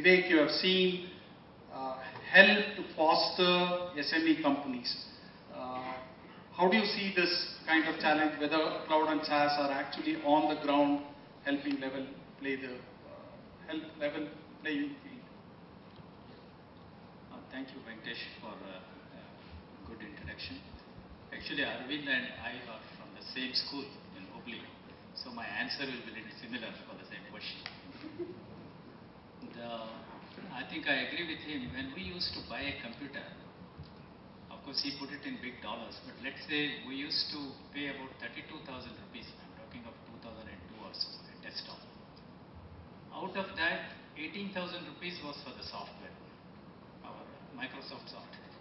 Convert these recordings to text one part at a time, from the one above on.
Vivek, you have seen help to foster SME companies. How do you see this kind of challenge, whether cloud and SaaS are actually on the ground helping level playing field? Thank you, Venkatesh, for a good introduction. Actually, Arvind and I are from the same school in Hubli, so my answer will be a little similar for the same question. I think I agree with him. When we used to buy a computer, of course he put it in big dollars, but let's say we used to pay about 32,000 rupees. I'm talking of 2002 or so, a desktop. Out of that, 18,000 rupees was for the software, our Microsoft software.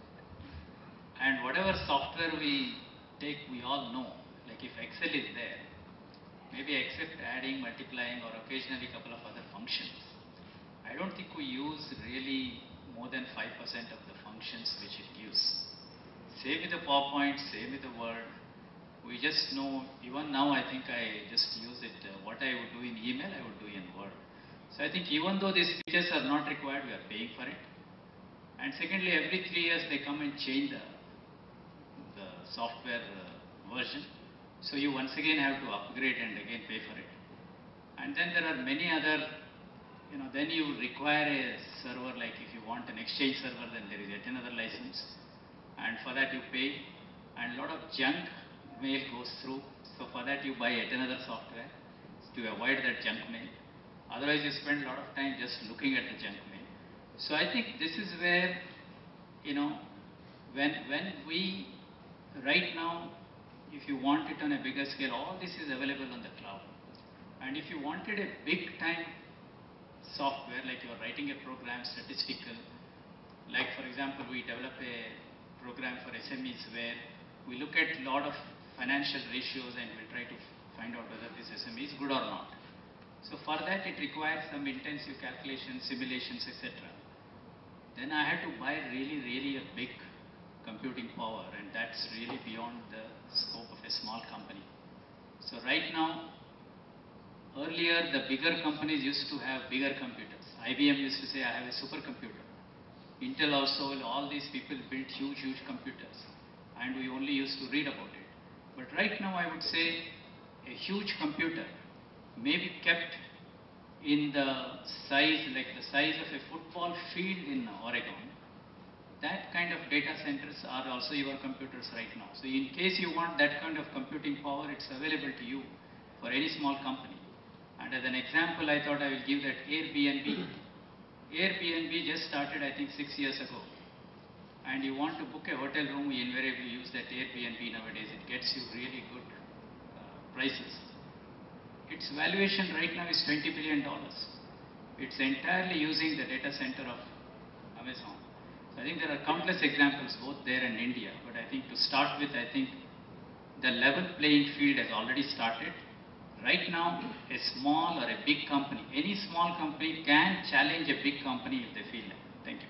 And whatever software we take, we all know, like if Excel is there, maybe except adding, multiplying, or occasionally a couple of other functions, I don't think we use really more than 5% of the functions which it gives. Same with the PowerPoint, same with the Word. We just know, even now I think I just use it, what I would do in email, I would do in Word. So I think even though these features are not required, we are paying for it. And secondly, every 3 years they come and change the software version. So you once again have to upgrade and again pay for it. And then there are many other, then you require a server, like if you want an Exchange server, then there is yet another license. And for that you pay. And a lot of junk mail goes through. So for that you buy yet another software to avoid that junk mail. Otherwise you spend a lot of time just looking at the junk mail. So I think this is where, when we, right now, if you want it on a bigger scale, all this is available on the cloud. And if you wanted a big time software, like you are writing a program, statistical, like for example, we develop a program for SMEs where we look at a lot of financial ratios and we try to find out whether this SME is good or not. So for that it requires some intensive calculations, simulations, etc. Then I had to buy really a big computing power, and that's really beyond the scope of a small company. So right now, earlier the bigger companies used to have bigger computers. IBM used to say, I have a supercomputer. Intel also, all these people built huge computers, and we only used to read about it. But right now I would say a huge computer may be kept in the size, like the size of a football field in Oregon. That kind of data centers are also your computers right now. So in case you want that kind of computing power, it's available to you for any small company. And as an example, I thought I will give that Airbnb. Airbnb just started, I think, 6 years ago. And you want to book a hotel room, you invariably use that Airbnb nowadays. It gets you really good prices. Its valuation right now is $20 billion. It's entirely using the data center of Amazon. So I think there are countless examples both there and India. But I think to start with, I think the level playing field has already started. Right now, a small or a big company, any small company can challenge a big company if they feel like. Thank you.